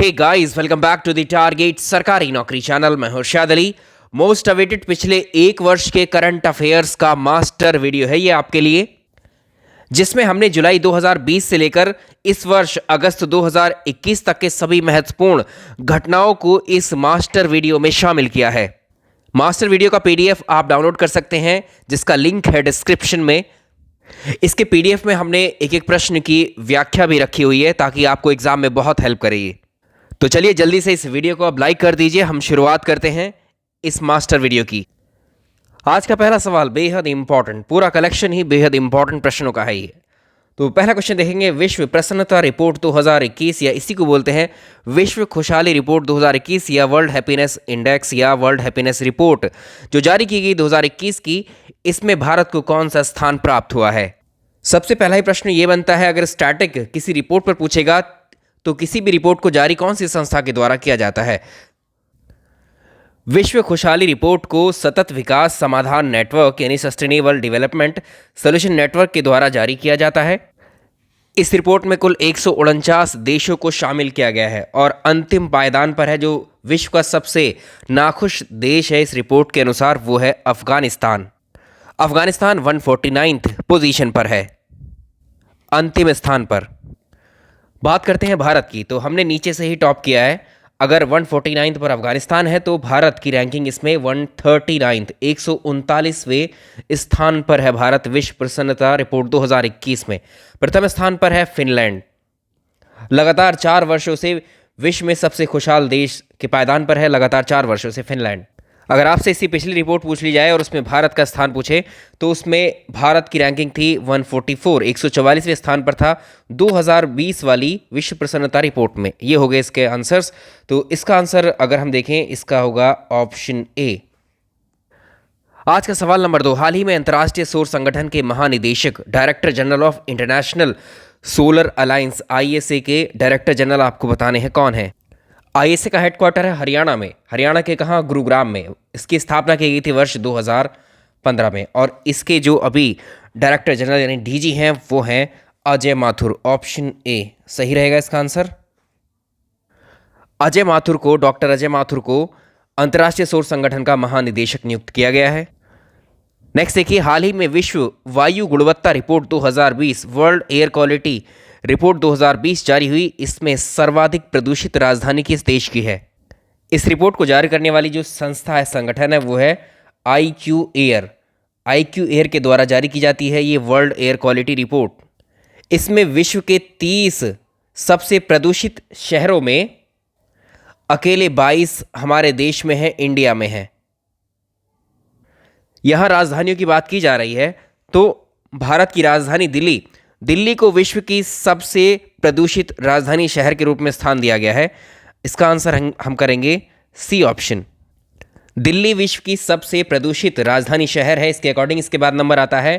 Hey guys, welcome back to the target Sarkari Naukri channel. मैं हूं शाद अली। मोस्ट अवेटेड पिछले एक वर्ष के करंट अफेयर्स का मास्टर वीडियो है ये आपके लिए, जिसमें हमने जुलाई 2020 से लेकर इस वर्ष अगस्त 2021 तक के सभी महत्वपूर्ण घटनाओं को इस मास्टर वीडियो में शामिल किया है। मास्टर वीडियो का पीडीएफ आप डाउनलोड कर सकते हैं, जिसका लिंक है डिस्क्रिप्शन में। इसके पीडीएफ में हमने एक एक प्रश्न की व्याख्या भी रखी हुई है, ताकि आपको एग्जाम में बहुत हेल्प करेगी। तो चलिए जल्दी से इस वीडियो को अब लाइक कर दीजिए। हम शुरुआत करते हैं इस मास्टर वीडियो की। आज का पहला सवाल बेहद इंपॉर्टेंट, पूरा कलेक्शन ही बेहद इंपॉर्टेंट प्रश्नों का है ये। तो पहला क्वेश्चन देखेंगे, विश्व प्रसन्नता रिपोर्ट 2021 या इसी को बोलते हैं विश्व खुशहाली रिपोर्ट 2021 या वर्ल्ड हैप्पीनेस इंडेक्स या वर्ल्ड हैप्पीनेस रिपोर्ट जो जारी की गई 2021 की, इसमें भारत को कौन सा स्थान प्राप्त हुआ है? सबसे पहला ही प्रश्न ये बनता है, अगर स्टैटिक किसी रिपोर्ट पर पूछेगा तो किसी भी रिपोर्ट को जारी कौन सी संस्था के द्वारा किया जाता है? विश्व खुशहाली रिपोर्ट को सतत विकास समाधान नेटवर्क यानी सस्टेनेबल डेवलपमेंट सोल्यूशन नेटवर्क के द्वारा जारी किया जाता है। इस रिपोर्ट में कुल 149 देशों को शामिल किया गया है और अंतिम पायदान पर है जो विश्व का सबसे नाखुश देश है इस रिपोर्ट के अनुसार, वो है अफगानिस्तान। अफगानिस्तान 149th पोजीशन पर है, अंतिम स्थान पर। बात करते हैं भारत की, तो हमने नीचे से ही टॉप किया है। अगर 149 पर अफगानिस्तान है तो भारत की रैंकिंग इसमें 139 139वें स्थान पर है भारत विश्व प्रसन्नता रिपोर्ट 2021 में। प्रथम स्थान पर है फिनलैंड। लगातार 4 वर्षों से विश्व में सबसे खुशहाल देश के पायदान पर है, लगातार 4 वर्षों से फिनलैंड। अगर आपसे इसकी पिछली रिपोर्ट पूछ ली जाए और उसमें भारत का स्थान पूछे तो उसमें भारत की रैंकिंग थी 144 144वें स्थान पर था 2020 वाली विश्व प्रसन्नता रिपोर्ट में। ये हो गए इसके आंसर्स। तो इसका आंसर अगर हम देखें, इसका होगा ऑप्शन ए। आज का सवाल नंबर 2, हाल ही में अंतर्राष्ट्रीय सौर संगठन के महानिदेशक director general of international solar alliance ISA के डायरेक्टर जनरल आपको बताने हैं कौन है? ISA का हेडक्वार्टर है हरियाणा में। हरियाणा के कहाँ? गुरुग्राम में। इसकी स्थापना की गई थी वर्ष 2015 में और इसके जो अभी डायरेक्टर जनरल यानी DG हैं वो हैं अजय माथुर। ऑप्शन ए सही रहेगा इसका आंसर। अजय माथुर को, डॉक्टर अजय माथुर को अंतर्राष्ट्रीय सौर संगठन का महानिदेशक नियुक्त किया गया है। नेक्स्ट देखिए, हाल ही में विश्व वायु गुणवत्ता report 2020 world air quality report 2020 जारी हुई। इसमें सर्वाधिक प्रदूषित राजधानी किस देश की है? इस रिपोर्ट को जारी करने वाली जो संस्था है, संगठन है, वो है IQ एयर। IQ एयर के द्वारा जारी की जाती है ये वर्ल्ड एयर क्वालिटी रिपोर्ट। इसमें विश्व के 30 सबसे प्रदूषित शहरों में अकेले 22 हमारे देश में है, इंडिया में है। यहां राजधानियों की बात की जा रही है तो भारत की राजधानी दिल्ली को विश्व की सबसे प्रदूषित राजधानी शहर के रूप में स्थान दिया गया है। इसका आंसर हम करेंगे सी ऑप्शन। दिल्ली विश्व की सबसे प्रदूषित राजधानी शहर है इसके अकॉर्डिंग। इसके बाद नंबर आता है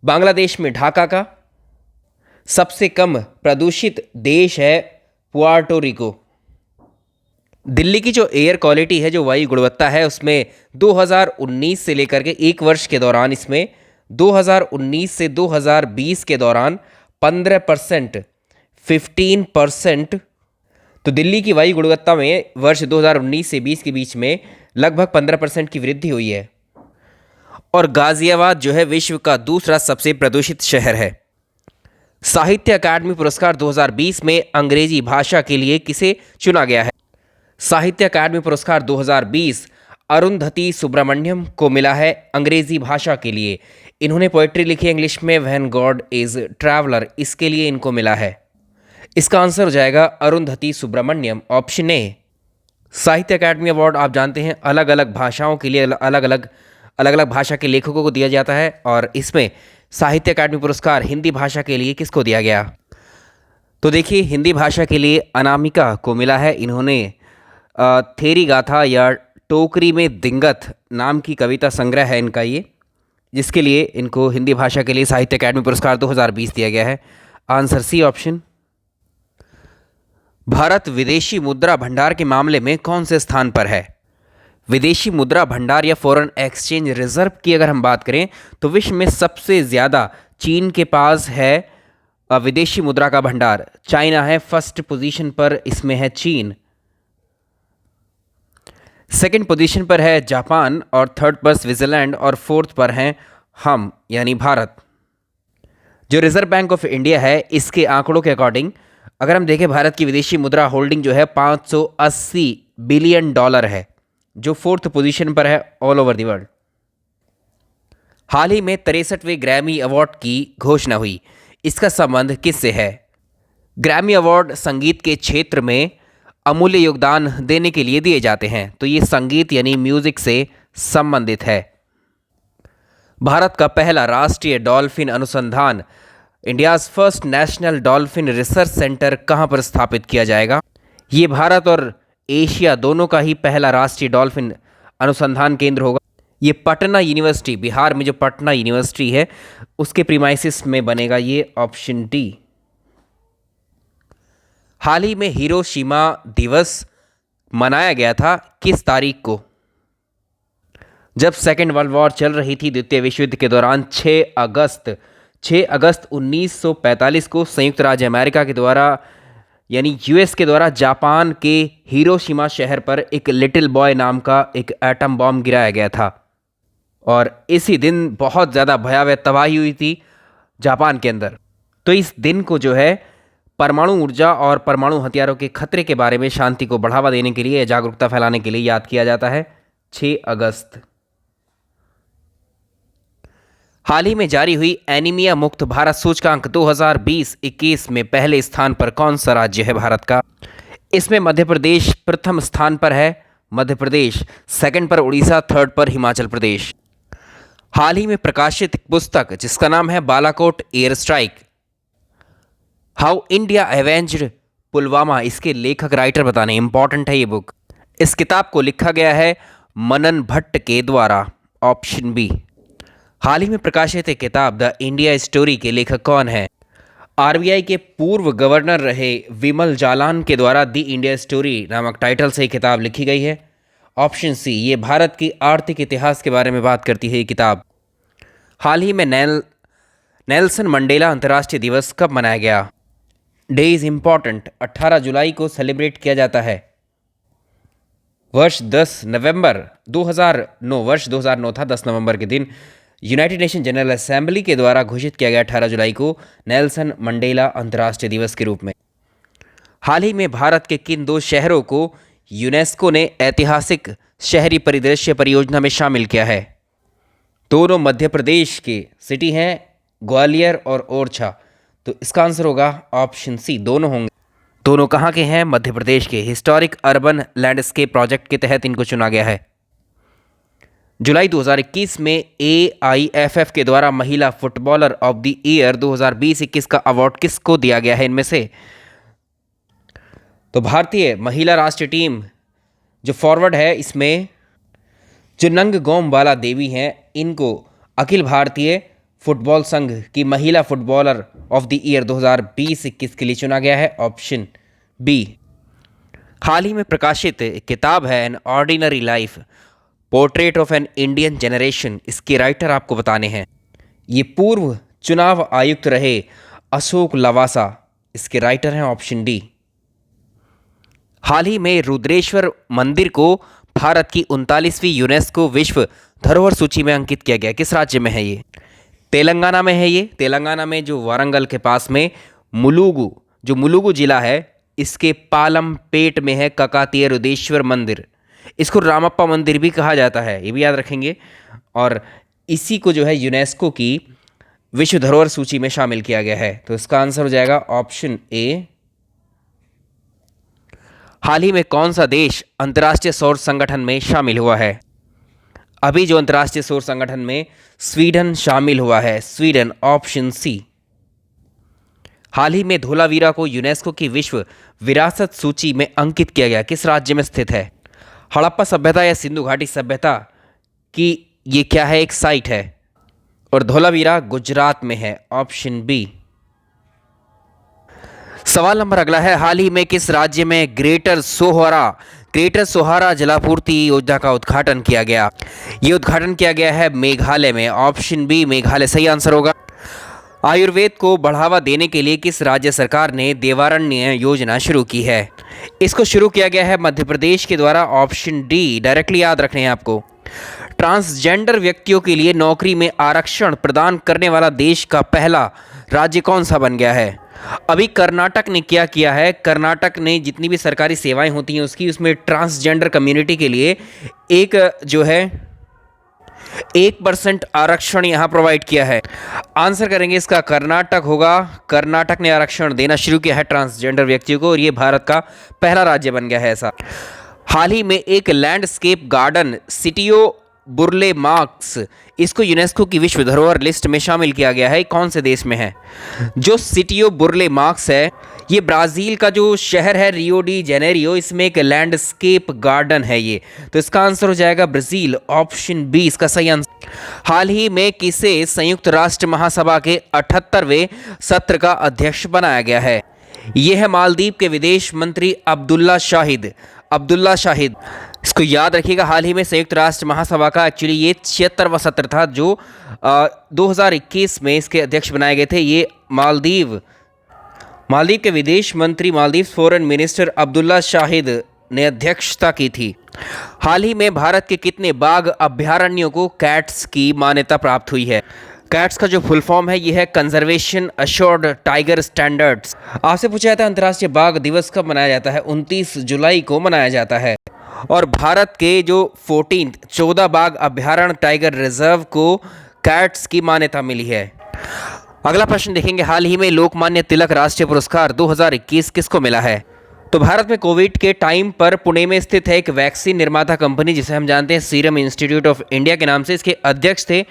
बांग्लादेश में ढाका का। सबसे कम प्रदूषित देश है पुआर्टो रिको। दिल्ली की जो एयर क्वालिटी है, जो वायु गुणवत्ता है, उसमें 2019 से लेकर के एक वर्ष के दौरान, इसमें 2019 से 2020 के दौरान 15%, 15%, तो दिल्ली की वायु गुणवत्ता में वर्ष 2019 से 20 के बीच में लगभग 15% की वृद्धि हुई है। और गाजियाबाद जो है विश्व का दूसरा सबसे प्रदूषित शहर है। साहित्य अकादमी पुरस्कार 2020 में अंग्रेजी भाषा के लिए किसे चुना गया है? साहित्य अकादमी पुरस्कार 2020 अरुंधति सुब्रमण्यम को मिला है अंग्रेजी भाषा के लिए। इन्होंने पोएट्री लिखी इंग्लिश में, व्हेन गॉड इज ट्रैवलर, इसके लिए इनको मिला है। इसका आंसर हो जाएगा अरुंधति सुब्रमण्यम, ऑप्शन ए। साहित्य अकादमी अवार्ड आप जानते हैं अलग अलग भाषाओं के लिए अलग अलग भाषा के लेखकों को दिया जाता है, और इसमें साहित्य अकादमी पुरस्कार हिंदी भाषा के लिए किसको दिया गया? तो देखिए, हिंदी भाषा के लिए अनामिका को मिला है। इन्होंने थेरी गाथा या टोकरी में दिंगत नाम की कविता संग्रह है इनका ये, जिसके लिए इनको हिंदी भाषा के लिए साहित्य अकादमी पुरस्कार 2020 दिया गया है। Answer C option. भारत विदेशी मुद्रा भंडार के मामले में कौन से स्थान पर है? विदेशी मुद्रा भंडार या फॉरेन एक्सचेंज रिजर्व की अगर हम बात करें तो विश्व में सबसे ज़्यादा चीन के पास है विदेशी मुद्रा का भंडार, चाइना है फर्स्ट पोजीशन पर, इसमें है चीन। सेकंड पोजीशन पर है जापान और थर्ड पर स्विट्जरलैंड और फोर्थ पर हैं हम यानी भारत। जो रिजर्व बैंक ऑफ इंडिया है इसके आंकड़ों के अकॉर्डिंग अगर हम देखें भारत की विदेशी मुद्रा होल्डिंग जो है 580 बिलियन डॉलर है, जो फोर्थ पोजीशन पर है ऑल ओवर द वर्ल्ड। हाल ही में 63वें ग्रैमी अवार्ड की घोषणा हुई, इसका संबंध किससे है? ग्रैमी अवार्ड संगीत के क्षेत्र में अमूल्य योगदान देने के लिए दिए जाते हैं, तो ये संगीत यानी म्यूजिक से संबंधित है। भारत का पहला राष्ट्रीय डॉल्फिन अनुसंधान, India's first national dolphin research centre कहाँ पर स्थापित किया जाएगा? ये भारत और एशिया दोनों का ही पहला राष्ट्रीय डॉल्फिन अनुसंधान केंद्र होगा। ये पटना यूनिवर्सिटी, बिहार में जो पटना यूनिवर्सिटी है उसके प्रीमाइसिस में बनेगा, ये ऑप्शन डी। हाल ही में हिरोशिमा दिवस मनाया गया था किस तारीख को? जब सेकेंड वर्ल्ड वॉर चल रही थी, द्वितीय विश्व युद्ध के दौरान 6 अगस्त 1945 को संयुक्त राज्य अमेरिका के द्वारा यानी यूएस के द्वारा जापान के हिरोशिमा शहर पर एक लिटिल बॉय नाम का एक एटम बॉम्ब गिराया गया था और इसी दिन बहुत ज़्यादा भयावह तबाही हुई थी जापान के अंदर। तो इस दिन को जो है परमाणु ऊर्जा और परमाणु हथियारों के खतरे के बारे में शांति को बढ़ावा देने के लिए, जागरूकता फैलाने के लिए याद किया जाता है 6 अगस्त। हाल ही में जारी हुई एनीमिया मुक्त भारत सूचकांक 2020-21 में पहले स्थान पर कौन सा राज्य है भारत का? इसमें मध्य प्रदेश प्रथम स्थान पर है, मध्य प्रदेश, सेकंड पर उड़ीसा, थर्ड पर हिमाचल प्रदेश। हाल ही में प्रकाशित पुस्तक जिसका नाम है Balakot air strike, how India एवेंज्ड Pulwama, इसके लेखक राइटर बताने, इंपॉर्टेंट है ये बुक। इस किताब को लिखा गया है मनन भट्ट के द्वारा, ऑप्शन बी। हाल ही में प्रकाशित एक किताब द इंडिया स्टोरी के लेखक कौन है? आरबीआई के पूर्व गवर्नर रहे विमल जालान के द्वारा द इंडिया स्टोरी नामक टाइटल से किताब लिखी गई है, ऑप्शन सी। ये भारत की आर्थिक इतिहास के बारे में बात करती है ये किताब। हाल ही में नेल्सन मंडेला अंतर्राष्ट्रीय दिवस कब मनाया गया? डे इज़ इम्पॉर्टेंट, 18 जुलाई को सेलिब्रेट किया जाता है। वर्ष 2009 था, 10 नवंबर के दिन यूनाइटेड नेशन जनरल असेंबली के द्वारा घोषित किया गया 18 जुलाई को नेल्सन मंडेला अंतर्राष्ट्रीय दिवस के रूप में। हाल ही में भारत के किन 2 शहरों को यूनेस्को ने ऐतिहासिक शहरी परिदृश्य परियोजना में शामिल किया है? दोनों मध्य प्रदेश के सिटी हैं, ग्वालियर और ओरछा, तो इसका आंसर होगा ऑप्शन सी, दोनों होंगे। दोनों कहाँ के हैं? मध्य प्रदेश के। हिस्टोरिक अर्बन लैंडस्केप प्रोजेक्ट के तहत इनको चुना गया है। जुलाई 2021 में AIFF के द्वारा महिला फुटबॉलर ऑफ द ईयर 2020-21 का अवार्ड किसको दिया गया है इनमें से? तो भारतीय महिला राष्ट्रीय टीम जो फॉरवर्ड है इसमें जो नंगगोम बाला देवी हैं, इनको अखिल भारतीय फुटबॉल संघ की महिला फुटबॉलर ऑफ द ईयर 2020-21 के लिए चुना गया है, ऑप्शन बी। हाल ही में प्रकाशित किताब है an ordinary life, portrait of an Indian generation, इसके राइटर आपको बताने हैं। ये पूर्व चुनाव आयुक्त रहे अशोक लवासा, इसके राइटर हैं, ऑप्शन डी। हाल ही में रुद्रेश्वर मंदिर को भारत की 39वीं यूनेस्को विश्व धरोहर सूची में अंकित किया गया। किस राज्य में है ये? तेलंगाना में है ये। तेलंगाना में जो वारंगल के पास में मुलुगु जिला है, इसके पालमपेट में है ककातीय रुद्रेश्वर मंदिर। इसको रामप्पा मंदिर भी कहा जाता है, ये भी याद रखेंगे। और इसी को जो है यूनेस्को की विश्व धरोहर सूची में शामिल किया गया है, तो इसका आंसर हो जाएगा ऑप्शन ए। हाल ही में कौन सा देश अंतर्राष्ट्रीय सौर संगठन में शामिल हुआ है? अभी जो अंतर्राष्ट्रीय सौर संगठन में स्वीडन शामिल हुआ है, स्वीडन, ऑप्शन सी। हाल ही में धोलावीरा को यूनेस्को की विश्व विरासत सूची में अंकित किया गया, किस राज्य में स्थित है? हड़प्पा सभ्यता या सिंधु घाटी सभ्यता की ये क्या है, एक साइट है, और धोलावीरा गुजरात में है, ऑप्शन बी। सवाल नंबर अगला है, हाल ही में किस राज्य में ग्रेटर सोहारा जलापूर्ति योजना का उद्घाटन किया गया? ये उद्घाटन किया गया है मेघालय में, ऑप्शन बी, मेघालय सही आंसर होगा। आयुर्वेद को बढ़ावा देने के लिए किस राज्य सरकार ने देवारण्य योजना शुरू की है? इसको शुरू किया गया है मध्य प्रदेश के द्वारा। ऑप्शन डी डायरेक्टली याद रखने हैं आपको। ट्रांसजेंडर व्यक्तियों के लिए नौकरी में आरक्षण प्रदान करने वाला देश का पहला राज्य कौन सा बन गया है? अभी कर्नाटक ने क्या किया है, कर्नाटक ने जितनी भी सरकारी सेवाएं होती हैं उसमें ट्रांसजेंडर कम्युनिटी के लिए एक जो है 1% आरक्षण यहाँ प्रोवाइड किया है। आंसर करेंगे इसका कर्नाटक होगा। कर्नाटक ने आरक्षण देना शुरू किया है ट्रांसजेंडर व्यक्तियों को और ये भारत का पहला राज्य बन गया है ऐसा। हाल ही में एक लैंडस्केप गार्डन सिटियो बुरले मार्क्स, इसको यूनेस्को की विश्व धरोहर लिस्ट में शामिल किया गया है। कौन से देश में है? जो सिटियो बुरले मार्क्स है ये ब्राज़ील का जो शहर है रियो डी जेनेरियो, इसमें एक लैंडस्केप गार्डन है ये। तो इसका आंसर हो जाएगा ब्राज़ील। ऑप्शन बी इसका सही आंसर। हाल ही में किसे संयुक्त राष्ट्र महासभा के 78वें सत्र का अध्यक्ष बनाया गया है? ये है मालदीव के विदेश मंत्री अब्दुल्ला शाहिद। अब्दुल्ला शाहिद, इसको याद रखिएगा। हाल ही में संयुक्त राष्ट्र महासभा का एक्चुअली ये 76वां सत्र था जो 2021 में इसके अध्यक्ष बनाए गए थे। ये मालदीव के विदेश मंत्री, मालदीव फॉरेन मिनिस्टर अब्दुल्ला शाहिद ने अध्यक्षता की थी। हाल ही में भारत के कितने बाघ अभयारण्यों को कैट्स की मान्यता प्राप्त हुई है? कैट्स का जो फुल फॉर्म है ये है कंजर्वेशन अश्योर्ड टाइगर स्टैंडर्ड्स। आपसे पूछा जाता है अंतर्राष्ट्रीय बाघ दिवस कब मनाया जाता है? 29 जुलाई को मनाया जाता है। और भारत के जो 14 बाघ अभयारण्य टाइगर रिजर्व को कैट्स की मान्यता मिली है। अगला प्रश्न देखेंगे, हाल ही में लोकमान्य तिलक राष्ट्रीय पुरस्कार 2021 किसको मिला है? तो भारत में कोविड के टाइम पर पुणे में स्थित है एक वैक्सीन निर्माता कंपनी जिसे हम जानते हैं सीरम इंस्टीट्यूट ऑफ इंडिया के नाम से। इसके अध्यक्ष थे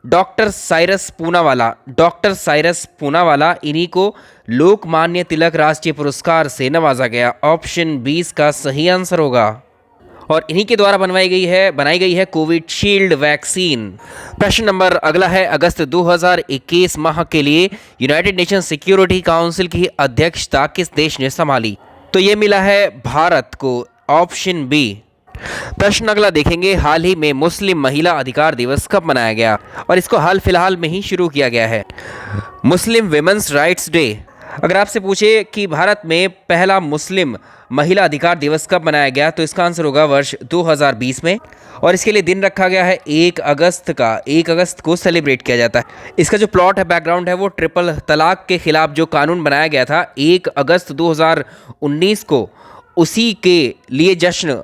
डॉक्टर साइरस पूनावाला। डॉक्टर साइरस पूनावाला, इन्हीं को लोकमान्य तिलक राष्ट्रीय पुरस्कार से नवाजा गया। ऑप्शन 20 का सही आंसर होगा। और इन्हीं के द्वारा बनाई गई है कोविशील्ड वैक्सीन। प्रश्न नंबर अगला है, अगस्त 2021 माह के लिए यूनाइटेड नेशन सिक्योरिटी काउंसिल की अध्यक्षता किस देश ने संभाली? तो ये मिला है भारत को। Option B. प्रश्न अगला देखेंगे, हाल ही में मुस्लिम महिला अधिकार दिवस कब मनाया गया? और इसको हाल फिलहाल में ही शुरू किया गया है। मुस्लिम विमेंस राइट्स डे। अगर आपसे पूछे कि भारत में पहला मुस्लिम महिला अधिकार दिवस कब मनाया गया तो इसका आंसर होगा वर्ष 2020 में। और इसके लिए दिन रखा गया है 1 अगस्त का। 1 अगस्त को सेलिब्रेट किया जाता है। इसका जो प्लॉट है, बैकग्राउंड है, वो ट्रिपल तलाक के खिलाफ जो कानून बनाया गया था 1 अगस्त 2019 को, उसी के लिए जश्न,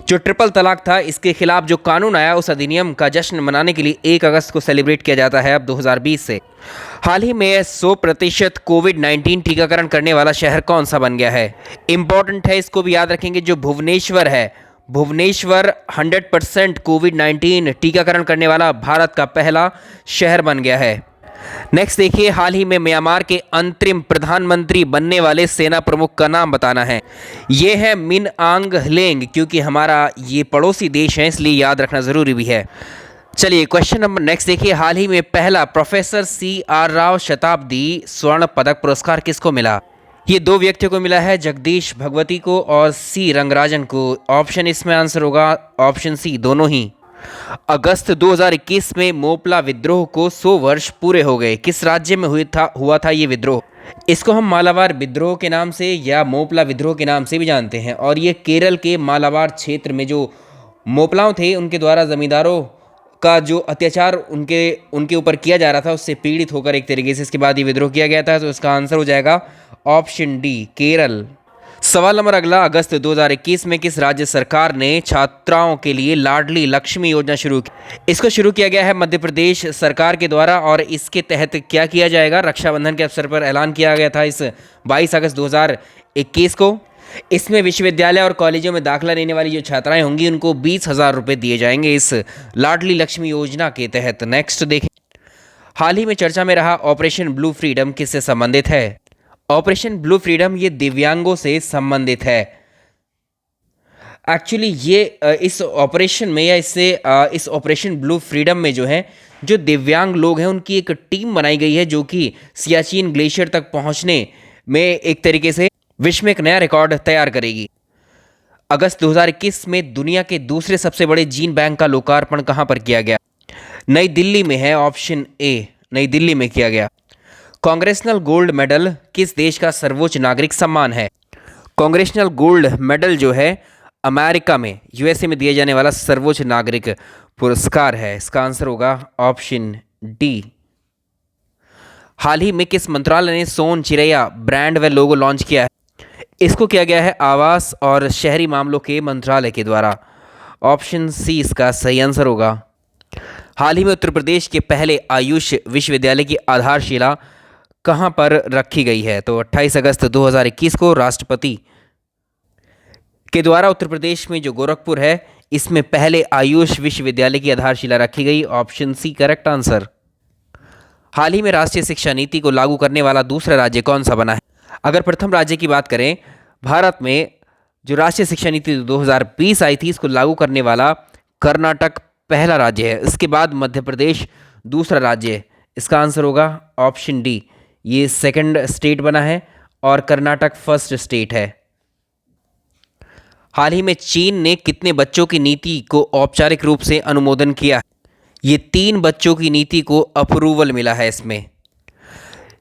जो ट्रिपल तलाक था इसके खिलाफ जो कानून आया उस अधिनियम का जश्न मनाने के लिए 1 अगस्त को सेलिब्रेट किया जाता है अब 2020 से। हाल ही में 100% कोविड-19 टीकाकरण करने वाला शहर कौन सा बन गया है? इंपॉर्टेंट है, इसको भी याद रखेंगे। जो भुवनेश्वर है, भुवनेश्वर 100% कोविड-19 टीकाकरण करने वाला भारत का पहला शहर बन गया है। नेक्स्ट देखिए, हाल ही में म्यांमार के अंतरिम प्रधानमंत्री बनने वाले सेना प्रमुख का नाम बताना है। ये है मिन आंग ह्लेंग, क्योंकि हमारा ये पड़ोसी देश है इसलिए याद रखना ज़रूरी भी है। चलिए क्वेश्चन नंबर नेक्स्ट देखिए, हाल ही में पहला प्रोफेसर CR राव शताब्दी स्वर्ण पदक पुरस्कार किसको मिला? ये 2 व्यक्तियों को मिला है, जगदीश भगवती को और C रंगराजन को। ऑप्शन इसमें आंसर होगा ऑप्शन सी, दोनों ही। अगस्त 2021 में मोपला विद्रोह को 100 वर्ष पूरे हो गए। किस राज्य में हुआ था ये विद्रोह? इसको हम मालाबार विद्रोह के नाम से या मोपला विद्रोह के नाम से भी जानते हैं। और ये केरल के मालाबार क्षेत्र में जो मोपलाओं थे उनके द्वारा जमींदारों का जो अत्याचार उनके ऊपर किया जा रहा था उससे पीड़ित होकर एक तरीके से इसके बाद ये विद्रोह किया गया था। तो इसका आंसर हो जाएगा ऑप्शन डी, केरल। सवाल नंबर अगला, अगस्त 2021 में किस राज्य सरकार ने छात्राओं के लिए लाडली लक्ष्मी योजना शुरू की? इसको शुरू किया गया है मध्य प्रदेश सरकार के द्वारा। और इसके तहत क्या किया जाएगा? रक्षाबंधन के अवसर पर ऐलान किया गया था इस 22 अगस्त 2021 को। इसमें विश्वविद्यालय और कॉलेजों में दाखिला लेने वाली जो छात्राएं होंगी उनको 20,000 रुपये दिए जाएंगे इस लाडली लक्ष्मी योजना के तहत। नेक्स्ट देखें, हाल ही में चर्चा में रहा ऑपरेशन ब्लू फ्रीडम किससे संबंधित है? ऑपरेशन ब्लू फ्रीडम ये दिव्यांगों से संबंधित है। एक्चुअली ये इस ऑपरेशन में या इस ऑपरेशन ब्लू फ्रीडम में जो है जो दिव्यांग लोग हैं उनकी एक टीम बनाई गई है जो कि सियाचिन ग्लेशियर तक पहुंचने में एक तरीके से विश्व में एक नया रिकॉर्ड तैयार करेगी। अगस्त 2021 में दुनिया के दूसरे सबसे बड़े जीन बैंक का लोकार्पण कहां पर किया गया? नई दिल्ली में है। ऑप्शन ए, नई दिल्ली में किया गया। कांग्रेसनल गोल्ड मेडल किस देश का सर्वोच्च नागरिक सम्मान है? कांग्रेसनल गोल्ड मेडल जो है अमेरिका में, यूएसए में दिया जाने वाला सर्वोच्च नागरिक पुरस्कार है। इसका आंसर होगा ऑप्शन डी। हाल ही में किस मंत्रालय ने सोन चिरैया ब्रांड व लोगो लॉन्च किया है? इसको किया गया है आवास और शहरी मामलों के मंत्रालय के द्वारा। ऑप्शन सी इसका सही आंसर होगा। हाल ही में उत्तर प्रदेश के पहले आयुष विश्वविद्यालय की आधारशिला कहां पर रखी गई है? तो 28 अगस्त 2021 को राष्ट्रपति के द्वारा उत्तर प्रदेश में जो गोरखपुर है, इसमें पहले आयुष विश्वविद्यालय की आधारशिला रखी गई। Option C correct answer. हाल ही में राष्ट्रीय शिक्षा नीति को लागू करने वाला दूसरा राज्य कौन सा बना है? अगर प्रथम राज्य की बात करें, भारत में जो राष्ट्रीय शिक्षा नीति 2020 आई थी, इसको लागू करने वाला कर्नाटक पहला राज्य है। इसके बाद मध्य प्रदेश दूसरा राज्य है। इसका आंसर होगा ऑप्शन डी। ये सेकंड स्टेट बना है और कर्नाटक फर्स्ट स्टेट है। हाल ही में चीन ने कितने बच्चों की नीति को औपचारिक रूप से अनुमोदन किया? ये 3 बच्चों की नीति को अप्रूवल मिला है। इसमें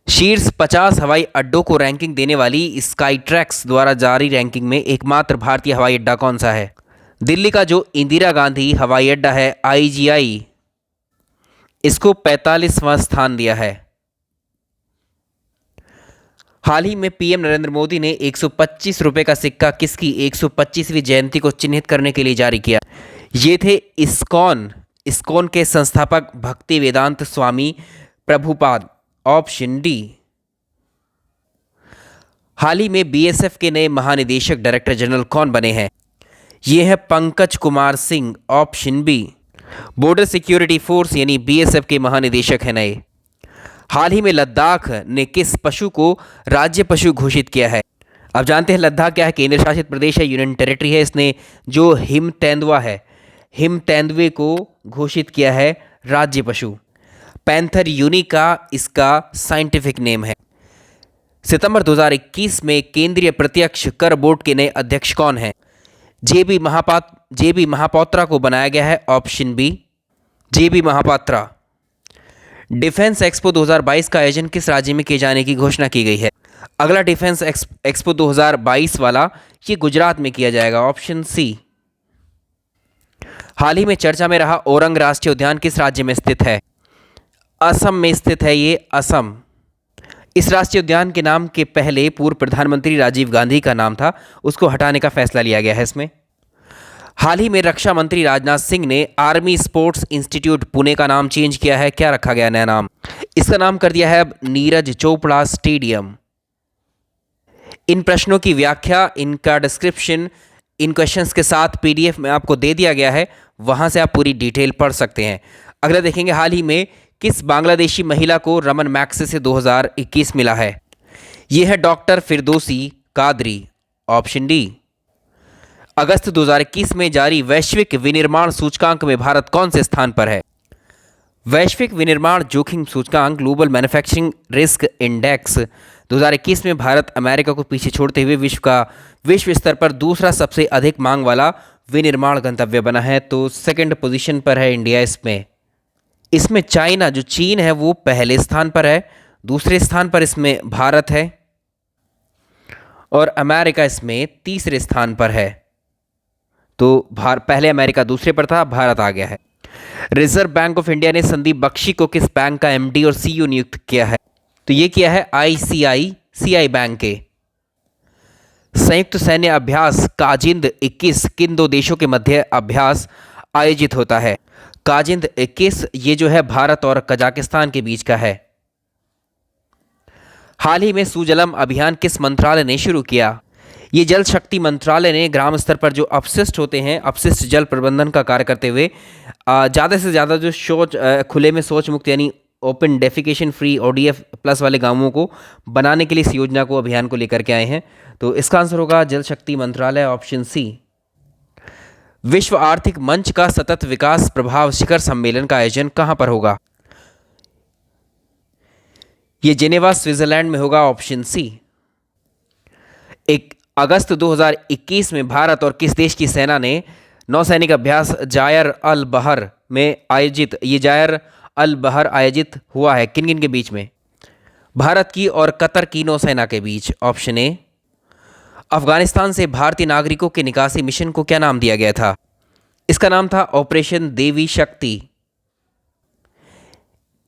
शीर्ष 50 हवाई अड्डों को रैंकिंग देने वाली स्काईट्रैक्स द्वारा जारी रैंकिंग में एकमात्र भारतीय हवाई अड्डा कौन सा है? दिल्ली का जो इंदिरा गांधी हवाई अड्डा है IGI, इसको 45वां स्थान दिया है। हाल ही में पीएम नरेंद्र मोदी ने 125 रुपए का सिक्का किसकी 125वीं जयंती को चिन्हित करने के लिए जारी किया? ये थे इस्कॉन के संस्थापक Bhaktivedanta Swami Prabhupada. Option D. हाल ही में BSF के नए महानिदेशक डायरेक्टर जनरल कौन बने हैं? ये है Pankaj Kumar Singh. Option B. Border security force यानी BSF के महानिदेशक हैं नए। हाल ही में लद्दाख ने किस पशु को राज्य पशु घोषित किया है? अब जानते हैं लद्दाख क्या है, केंद्र शासित प्रदेश है, यूनियन टेरिटरी है। इसने जो हिम तेंदुआ है, हिम तेंदुए को घोषित किया है राज्य पशु। पैंथर यूनिका इसका साइंटिफिक नेम है। सितंबर 2021 में केंद्रीय प्रत्यक्ष कर बोर्ड के नए अध्यक्ष कौन हैं? JB महापात्रा को बनाया गया है। Option B JB Mahapatra. Defence expo 2022 का आयोजन किस राज्य में किए जाने की घोषणा की गई है? अगला डिफेंस एक्सपो 2022 वाला ये गुजरात में किया जाएगा। Option C. हाल ही में चर्चा में रहा औरंग राष्ट्रीय उद्यान किस राज्य में स्थित है? असम में स्थित है ये, असम। इस राष्ट्रीय उद्यान के नाम के पहले पूर्व प्रधानमंत्री राजीव गांधी का नाम था, उसको हटाने का फैसला लिया गया है इसमें। हाल ही में रक्षा मंत्री राजनाथ सिंह ने आर्मी स्पोर्ट्स इंस्टीट्यूट पुणे का नाम चेंज किया है। क्या रखा गया नया नाम? इसका नाम कर दिया है अब नीरज चोपड़ा स्टेडियम। इन प्रश्नों की व्याख्या, इनका डिस्क्रिप्शन इन क्वेश्चंस के साथ PDF में आपको दे दिया गया है, वहां से आप पूरी डिटेल पढ़ सकते हैं। अगला देखेंगे, हाल ही में किस बांग्लादेशी महिला को रमन मैग्सेसे 2021 मिला है? यह है doctor Firdausi Qadri. Option D. अगस्त 2021 में जारी वैश्विक विनिर्माण सूचकांक में भारत कौन से स्थान पर है? वैश्विक विनिर्माण जोखिम सूचकांक ग्लोबल मैन्युफैक्चरिंग रिस्क इंडेक्स 2021 में भारत अमेरिका को पीछे छोड़ते हुए विश्व स्तर पर दूसरा सबसे अधिक मांग वाला विनिर्माण गंतव्य बना है। तो सेकंड पोजीशन पर है इंडिया। इसमें चाइना जो चीन है वो पहले स्थान पर है, दूसरे स्थान पर इसमें भारत है और अमेरिका इसमें तीसरे स्थान पर है। तो पहले अमेरिका दूसरे पर था, भारत आ गया है। रिजर्व बैंक ऑफ इंडिया ने संदीप बख्शी को किस बैंक का MD और CEO नियुक्त किया है? तो ये किया है ICICI बैंक के। संयुक्त सैन्य अभ्यास काजिंद 21 किन 2 देशों के मध्य अभ्यास आयोजित होता है? काजिंद 21 ये जो है भारत और कजाकिस्तान के बीच का है। हाल ही में सुजलम अभियान किस मंत्रालय ने शुरू किया? ये जल शक्ति मंत्रालय ने ग्राम स्तर पर जो अपशिष्ट होते हैं, अपशिष्ट जल प्रबंधन का कार्य करते हुए ज़्यादा से ज़्यादा जो शौच खुले में शौच मुक्त यानी open defecation free ODF plus वाले गांवों को बनाने के लिए इस योजना को, अभियान को लेकर के आए हैं। तो इसका आंसर होगा जल शक्ति मंत्रालय। Option C. विश्व आर्थिक मंच का सतत विकास प्रभाव शिखर सम्मेलन का आयोजन कहां पर होगा? ये जेनेवा स्विट्जरलैंड में होगा। Option C. 1 अगस्त 2021 में भारत और किस देश की सेना ने नौसैनिक अभ्यास जायर अल बहर में आयोजित, ये जायर अल बहर आयोजित हुआ है किन किन के बीच में? भारत की और कतर की नौसेना के बीच। Option A. अफगानिस्तान से भारतीय नागरिकों के निकासी मिशन को क्या नाम दिया गया था? इसका नाम था ऑपरेशन देवी शक्ति।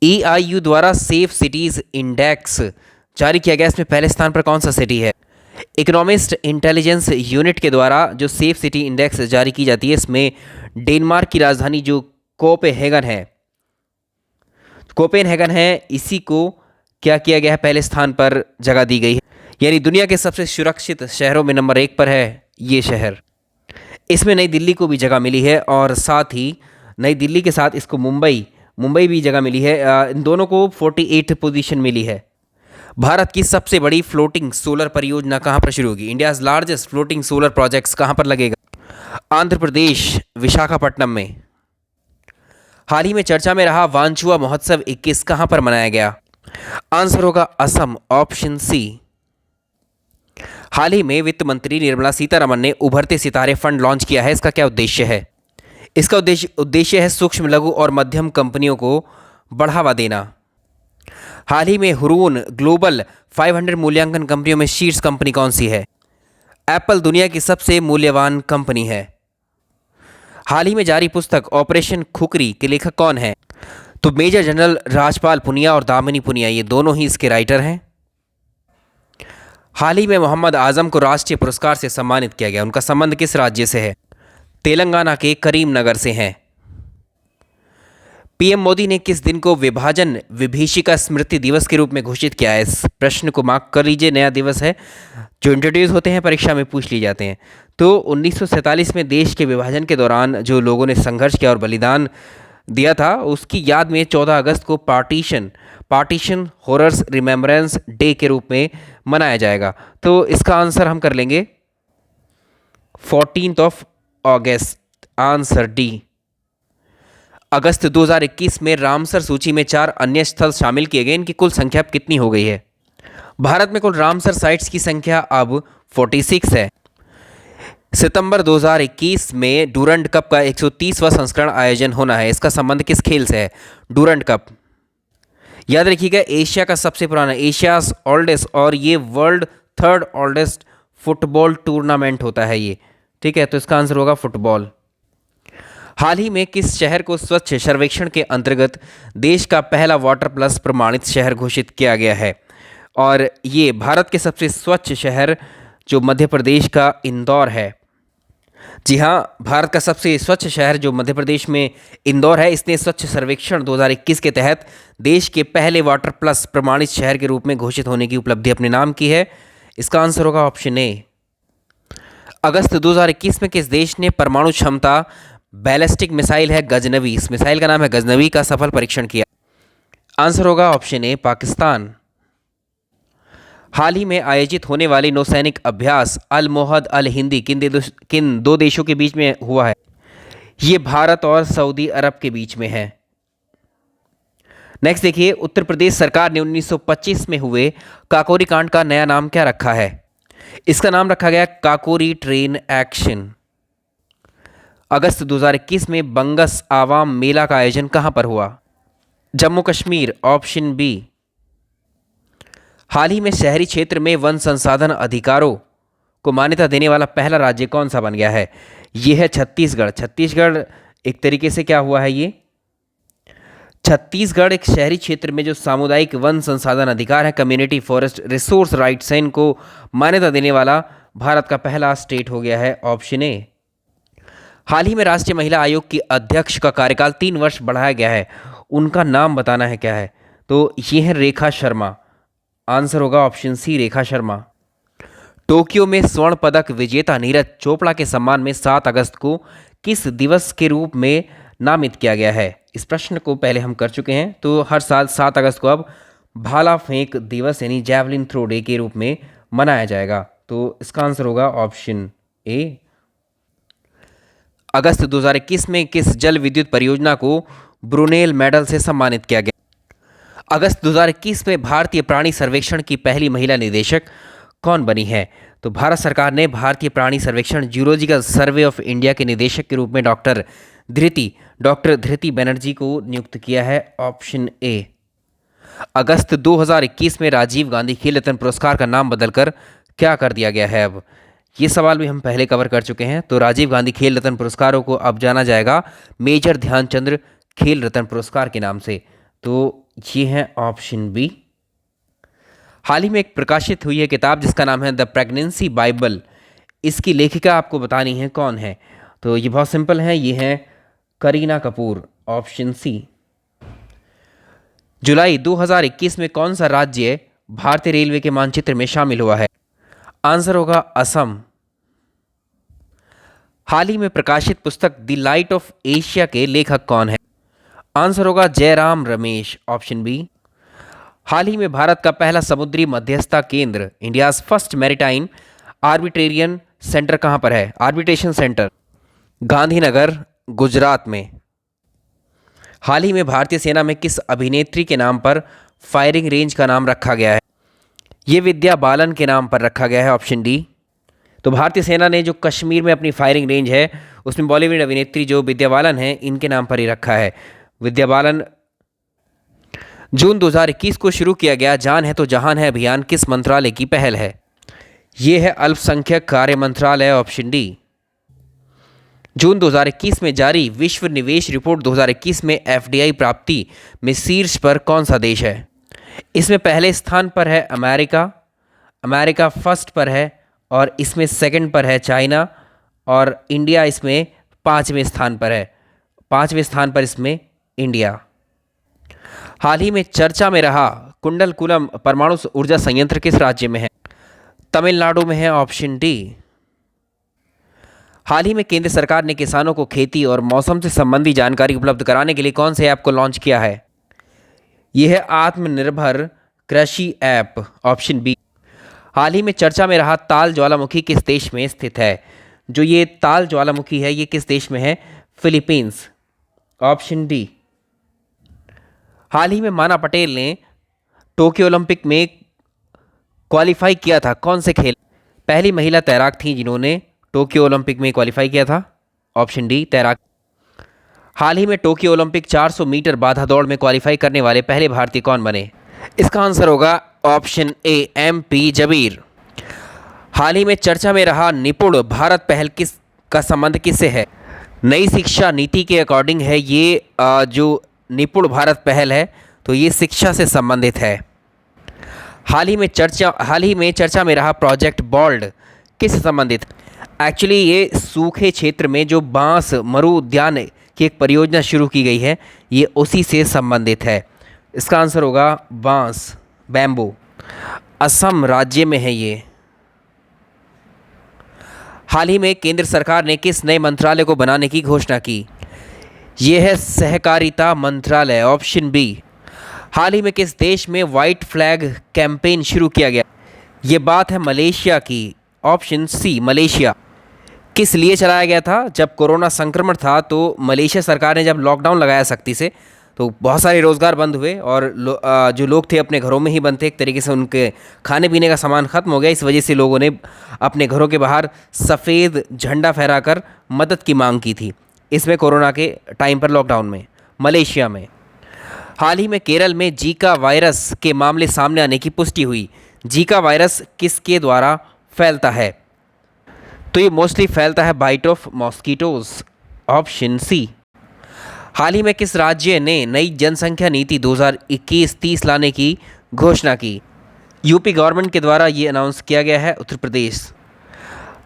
EIU द्वारा सेफ सिटीज इंडेक्स जारी किया गया, इसमें पहले स्थान पर कौन सा सिटी है? इकोनॉमिस्ट इंटेलिजेंस यूनिट के द्वारा जो सेफ सिटी इंडेक्स जारी की जाती है, इसमें डेनमार्क की राजधानी जो कोपेनहेगन है, इसी को क्या किया गया है? पहले स्थान पर जगह दी गई है, यानी दुनिया के सबसे सुरक्षित शहरों में नंबर 1 पर है ये शहर। इसमें नई दिल्ली को भी जगह मिली है और साथ ही नई दिल्ली के साथ इसको मुंबई भी जगह मिली है। इन दोनों को 48 पोजीशन मिली है। भारत की सबसे बड़ी फ्लोटिंग सोलर परियोजना कहाँ पर शुरू होगी? India's largest floating solar projects कहाँ पर लगेगा? आंध्र प्रदेश, विशाखापट्टनम में। हाल ही में चर्चा में रहा वांचुआ महोत्सव 21 कहाँ पर मनाया गया? आंसर होगा असम, ऑप्शन सी। हाल ही में वित्त मंत्री निर्मला सीतारमण ने उभरते सितारे फंड लॉन्च किया है, इसका क्या उद्देश्य है? इसका उद्देश्य है सूक्ष्म लघु और मध्यम कंपनियों को बढ़ावा देना। हाल ही में हुरून ग्लोबल 500 मूल्यांकन कंपनियों में शीर्ष कंपनी कौन सी है? एप्पल दुनिया की सबसे मूल्यवान कंपनी है। हाल ही में जारी पुस्तक ऑपरेशन खुकरी के लेखक कौन है? तो मेजर जनरल राजपाल पुनिया और दामिनी पुनिया, ये दोनों ही इसके राइटर हैं। हाल ही में मोहम्मद आजम को राष्ट्रीय पुरस्कार से सम्मानित किया गया, उनका संबंध किस राज्य से है? तेलंगाना के करीमनगर से हैं। पीएम मोदी ने किस दिन को विभाजन विभीषिका स्मृति दिवस के रूप में घोषित किया है? इस प्रश्न को मार्क कर लीजिए, नया दिवस है जो इंट्रोड्यूस होते हैं, परीक्षा में पूछ लिए जाते हैं। तो 1947 में देश के विभाजन के दौरान जो लोगों ने संघर्ष किया और बलिदान दिया था, उसकी याद में 14 अगस्त को पार्टीशन हॉरर्स रिमेम्बरेंस डे के रूप में मनाया जाएगा। तो इसका आंसर हम कर लेंगे 14 अगस्त, आंसर डी। अगस्त 2021 में रामसर सूची में 4 अन्य स्थल शामिल किए गए, इनकी कुल संख्या अब कितनी हो गई है? भारत में कुल रामसर साइट्स की संख्या अब 46 है। सितंबर 2021 में डूरंड कप का 130वां संस्करण आयोजन होना है, इसका संबंध किस खेल से है? डूरंड कप याद रखिएगा, एशिया का सबसे पुराना, एशियाज ओल्डेस्ट, और ये world 3rd oldest football tournament होता है ये, ठीक है। तो इसका आंसर होगा फुटबॉल। हाल ही में किस शहर को स्वच्छ सर्वेक्षण के अंतर्गत देश का पहला वाटर प्लस प्रमाणित शहर घोषित किया गया है? और ये भारत के सबसे स्वच्छ शहर जो मध्य प्रदेश का इंदौर है। जी हाँ, भारत का सबसे स्वच्छ शहर जो मध्य प्रदेश में इंदौर है, इसने स्वच्छ सर्वेक्षण 2021 के तहत देश के पहले वाटर प्लस प्रमाणित शहर के रूप में घोषित होने की उपलब्धि अपने नाम की है। इसका आंसर होगा ऑप्शन ए। अगस्त 2021 में किस देश ने परमाणु क्षमता बैलिस्टिक मिसाइल है गजनवी, इस मिसाइल का नाम है गजनवी, का सफल परीक्षण किया? आंसर होगा ऑप्शन ए, पाकिस्तान। हाल ही में आयोजित होने वाली नौसैनिक अभ्यास अल मोहद अल हिंदी किन दो देशों के बीच में हुआ है? ये भारत और सऊदी अरब के बीच में है। नेक्स्ट देखिए, उत्तर प्रदेश सरकार ने 1925 में हुए काकोरी कांड का नया नाम क्या रखा है? इसका नाम रखा गया काकोरी ट्रेन एक्शन। अगस्त 2021 में बंगस आवाम मेला का आयोजन कहां पर हुआ? Jammu Kashmir, option B. हाल ही में शहरी क्षेत्र में वन संसाधन अधिकारों को मान्यता देने वाला पहला राज्य कौन सा बन गया है? यह है छत्तीसगढ़। छत्तीसगढ़ एक तरीके से क्या हुआ है, ये छत्तीसगढ़ एक शहरी क्षेत्र में जो सामुदायिक वन संसाधन अधिकार है, कम्युनिटी फॉरेस्ट रिसोर्स राइट्स है, इनको मान्यता देने वाला भारत का पहला स्टेट हो गया है, ऑप्शन ए। हाल ही में राष्ट्रीय महिला आयोग की अध्यक्ष का कार्यकाल 3 वर्ष बढ़ाया गया है, उनका नाम बताना है क्या है? तो ये है रेखा शर्मा, आंसर होगा option C, Rekha Sharma. Tokyo में स्वर्ण पदक विजेता नीरज चोपड़ा के सम्मान में 7 अगस्त को किस दिवस के रूप में नामित किया गया है? इस प्रश्न को पहले हम कर चुके हैं। तो हर साल 7 अगस्त को अब भाला फेंक दिवस यानी जैवलिन थ्रो डे के रूप में मनाया जाएगा। तो इसका आंसर होगा ऑप्शन ए। अगस्त 2021 में किस जल विद्युत परियोजना को ब्रुनेल मेडल से सम्मानित किया गया? अगस्त 2021 में भारतीय प्राणी सर्वेक्षण की पहली महिला निदेशक कौन बनी है? तो भारत सरकार ने भारतीय प्राणी सर्वेक्षण जूलॉजिकल सर्वे ऑफ इंडिया के निदेशक के रूप में डॉक्टर धृति बनर्जी को नियुक्त किया है, ऑप्शन ए। अगस्त 2021 में राजीव गांधी खेल रत्न पुरस्कार का नाम बदलकर क्या कर दिया गया है अब? ये सवाल भी हम पहले कवर कर चुके हैं। तो राजीव गांधी खेल रत्न पुरस्कारों को अब जाना जाएगा मेजर ध्यानचंद्र खेल रत्न पुरस्कार के नाम से। तो ये है ऑप्शन बी। हाल ही में एक प्रकाशित हुई है किताब जिसका नाम है द प्रेगनेंसी बाइबल। इसकी लेखिका आपको बतानी है कौन है। तो ये बहुत सिंपल है, ये है करीना कपूर, ऑप्शन सी। जुलाई 2021 में कौन सा राज्य भारतीय रेलवे के मानचित्र में शामिल हुआ है? आंसर होगा असम। हाल ही में प्रकाशित पुस्तक द लाइट ऑफ एशिया के लेखक कौन है? आंसर होगा जयराम रमेश, ऑप्शन बी। हाल ही में भारत का पहला समुद्री मध्यस्थता केंद्र, इंडियाज फर्स्ट मैरीटाइम आर्बिट्रेरियन सेंटर कहां पर है? आर्बिट्रेशन सेंटर गांधीनगर, गुजरात में। हाल ही में भारतीय सेना में किस अभिनेत्री के नाम पर फायरिंग रेंज का नाम रखा गया है? ये विद्या बालन के नाम पर रखा गया है, ऑप्शन डी। तो भारतीय सेना ने जो कश्मीर में अपनी फायरिंग रेंज है उसमें बॉलीवुड अभिनेत्री जो विद्या बालन है इनके नाम पर ही रखा है। विद्या बालन। जून 2021 को शुरू किया गया जान है तो जहान है अभियान किस मंत्रालय की पहल है? ये है अल्पसंख्यक कार्य मंत्रालय, ऑप्शन डी। जून 2021 में जारी विश्व निवेश रिपोर्ट 2021 में एफडीआई प्राप्ति में शीर्ष पर कौन सा देश है? इसमें पहले स्थान पर है अमेरिका, अमेरिका फर्स्ट पर है, और इसमें सेकंड पर है चाइना, और इंडिया इसमें 5वें स्थान पर है। 5वें स्थान पर इसमें इंडिया। हाल ही में चर्चा में रहा कुंडलकुलम परमाणु ऊर्जा संयंत्र किस राज्य में है? तमिलनाडु में है, ऑप्शन डी। हाल ही में केंद्र सरकार ने किसानों को खेती और मौसम से संबंधी जानकारी उपलब्ध कराने के लिए कौन से ऐप को लॉन्च किया है? यह है आत्मनिर्भर कृषि ऐप, ऑप्शन बी। हाल ही में चर्चा में रहा ताल ज्वालामुखी किस देश में स्थित है? जो ये ताल ज्वालामुखी है ये किस देश में है? Philippines, option D. हाल ही में माना पटेल ने टोक्यो ओलंपिक में क्वालिफाई किया था कौन से खेल? पहली महिला तैराक थी जिन्होंने टोक्यो ओलंपिक में क्वालिफाई किया था, ऑप्शन डी तैराक। हाल ही में टोक्यो ओलंपिक 400 मीटर बाधा दौड़ में क्वालिफाई करने वाले पहले भारतीय कौन बने? इसका आंसर होगा ऑप्शन ए एमपी जबीर। हाल ही में चर्चा में रहा निपुण भारत पहल किस का संबंध किससे है? नई शिक्षा नीति के अकॉर्डिंग है ये जो निपुण भारत पहल है तो ये शिक्षा से संबंधित है। हाल ही में चर्चा में रहा प्रोजेक्ट बोल्ड किससे संबंधित? एक्चुअली ये सूखे क्षेत्र में जो बांस मरु उद्यान की एक परियोजना शुरू की गई है ये उसी से संबंधित है। इसका आंसर होगा बांस, बैम्बू। असम राज्य में है ये। हाल ही में केंद्र सरकार ने किस नए मंत्रालय को बनाने की घोषणा की? ये है सहकारिता मंत्रालय, ऑप्शन बी। हाल ही में किस देश में व्हाइट फ्लैग कैंपेन शुरू किया गया? ये बात है मलेशिया की, ऑप्शन सी मलेशिया। किस लिए चलाया गया था? जब कोरोना संक्रमण था तो मलेशिया सरकार ने जब लॉकडाउन लगाया सख्ती से तो बहुत सारे रोज़गार बंद हुए और जो लोग थे अपने घरों में ही बंद थे। एक तरीके से उनके खाने पीने का सामान ख़त्म हो गया। इस वजह से लोगों ने अपने घरों के बाहर सफ़ेद झंडा फहराकर मदद की मांग की थी। इसमें कोरोना के टाइम पर लॉकडाउन में मलेशिया में। हाल ही में केरल में जीका वायरस के मामले सामने आने की पुष्टि हुई। जीका वायरस किसके द्वारा फैलता है? तो ये मोस्टली फैलता है bite of mosquitoes, option C. हाल ही में किस राज्य ने नई जनसंख्या नीति 2021-30 लाने की घोषणा की? यूपी गवर्नमेंट के द्वारा ये अनाउंस किया गया है, उत्तर प्रदेश।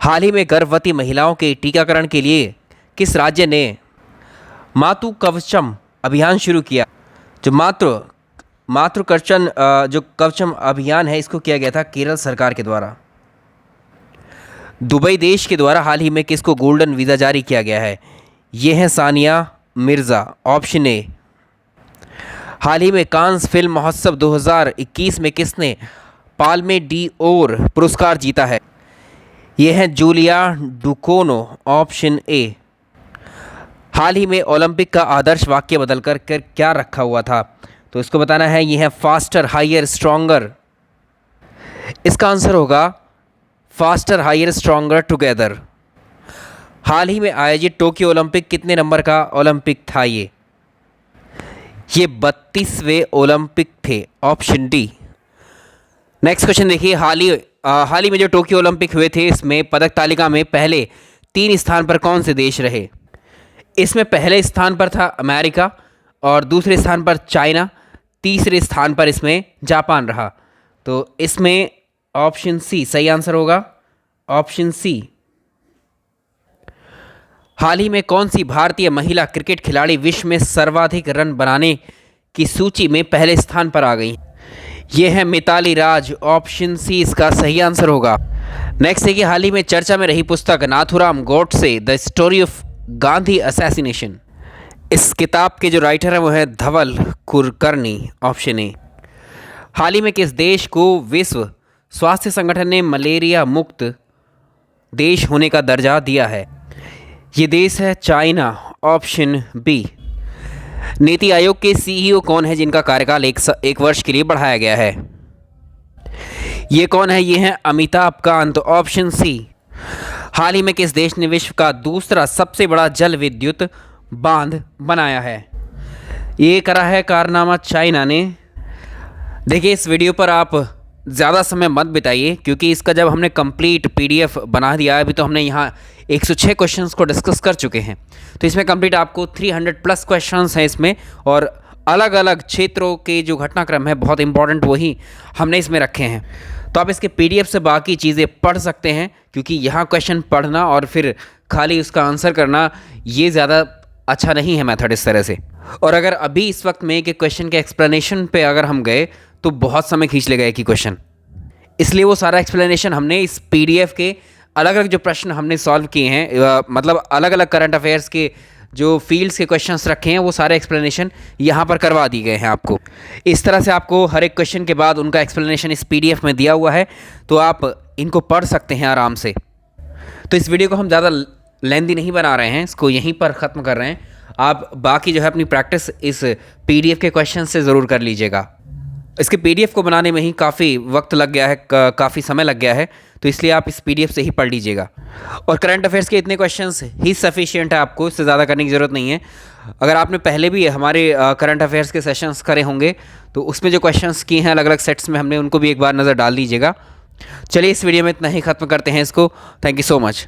हाल ही में गर्भवती महिलाओं के टीकाकरण के लिए किस राज्य ने मातु कवचम अभियान शुरू किया? जो मातृ कवचम अभियान है इसको किया गया था केरल सरकार के द्वारा। दुबई देश के द्वारा हाल ही में किसको गोल्डन वीज़ा जारी किया गया है? ये है सानिया मिर्ज़ा, ऑप्शन ए। हाल ही में कांस फिल्म महोत्सव 2021 में किसने पाल्मे डी ओर पुरस्कार जीता है? ये है जूलिया डुकोनो, ऑप्शन ए। हाल ही में ओलंपिक का आदर्श वाक्य बदलकर क्या रखा हुआ था? तो इसको बताना है। ये है फास्टर हायर स्ट्रॉन्गर। इसका आंसर होगा फास्टर हायर स्ट्रॉन्गर टुगेदर। हाल ही में आयोजित टोक्यो ओलंपिक कितने नंबर का ओलंपिक था? ये 32वें ओलंपिक थे, ऑप्शन डी। नेक्स्ट क्वेश्चन देखिए, हाल ही में जो टोक्यो ओलंपिक हुए थे, इसमें पदक तालिका में पहले 3 स्थान पर कौन से देश रहे? इसमें पहले स्थान पर था अमेरिका, और दूसरे स्थान पर चाइना, तीसरे स्थान पर इसमें जापान रहा। तो इसमें ऑप्शन सी सही आंसर होगा, ऑप्शन सी। हाल ही में कौन सी भारतीय महिला क्रिकेट खिलाड़ी विश्व में सर्वाधिक रन बनाने की सूची में पहले स्थान पर आ गई? ये है मिताली राज, ऑप्शन सी इसका सही आंसर होगा। नेक्स्ट है कि हाल ही में चर्चा में रही पुस्तक Nathuram Godse the story of Gandhi assassination, इस किताब के जो राइटर हैं वो है धवल कुलकर्णी, ऑप्शन ए। हाल ही में किस देश को विश्व स्वास्थ्य संगठन ने मलेरिया मुक्त देश होने का दर्जा दिया है? ये देश है China, option B. NITI Aayog के सीईओ कौन है जिनका कार्यकाल एक वर्ष के लिए बढ़ाया गया है? ये कौन है? ये है अमिताभ कांत, ऑप्शन सी। हाल ही में किस देश ने विश्व का दूसरा सबसे बड़ा जल विद्युत बांध बनाया है? ये करा है कारनामा चाइना ने। देखिए, इस वीडियो पर आप ज़्यादा समय मत बिताइए, क्योंकि इसका जब हमने कंप्लीट पीडीएफ बना दिया है, अभी तो हमने यहाँ 106 क्वेश्चंस को डिस्कस कर चुके हैं, तो इसमें कंप्लीट आपको 300+ क्वेश्चंस हैं इसमें, और अलग अलग क्षेत्रों के जो घटनाक्रम है बहुत इंपॉर्टेंट वही हमने इसमें रखे हैं। तो आप इसके पीडीएफ से बाकी चीज़ें पढ़ सकते हैं, क्योंकि यहाँ क्वेश्चन पढ़ना और फिर खाली उसका आंसर करना ये ज़्यादा अच्छा नहीं है मेथड इस तरह से। और अगर अभी इस वक्त में कि क्वेश्चन के एक्सप्लेनेशन पे अगर हम गए तो बहुत समय खींच लेगा एक ही क्वेश्चन, इसलिए वो सारा एक्सप्लेनेशन हमने इस पीडीएफ के अलग अलग जो प्रश्न हमने सॉल्व किए हैं, मतलब अलग अलग करंट अफेयर्स के जो फील्ड्स के क्वेश्चंस रखे हैं, वो सारे एक्सप्लेनेशन यहाँ पर करवा दिए गए हैं आपको। इस तरह से आपको हर एक क्वेश्चन के बाद उनका एक्सप्लेनेशन इस पीडीएफ में दिया हुआ है, तो आप इनको पढ़ सकते हैं आराम से। तो इस वीडियो को हम ज़्यादा लेंदी नहीं बना रहे हैं, इसको यहीं पर ख़त्म कर रहे हैं। आप बाकी जो है अपनी प्रैक्टिस इस पीडीएफ के क्वेश्चन से ज़रूर कर लीजिएगा। इसके पीडीएफ को बनाने में ही काफ़ी वक्त लग गया है, काफ़ी समय लग गया है, तो इसलिए आप इस पीडीएफ से ही पढ़ लीजिएगा। और करंट अफेयर्स के इतने क्वेश्चंस ही सफिशिएंट है, आपको इससे ज़्यादा करने की ज़रूरत नहीं है। अगर आपने पहले भी हमारे करंट अफेयर्स के सेशंस करे होंगे तो उसमें जो क्वेश्चंस किए हैं अलग अलग सेट्स में, हमने उनको भी एक बार नज़र डाल दीजिएगा। चलिए, इस वीडियो में इतना ही ख़त्म करते हैं इसको। Thank you so much.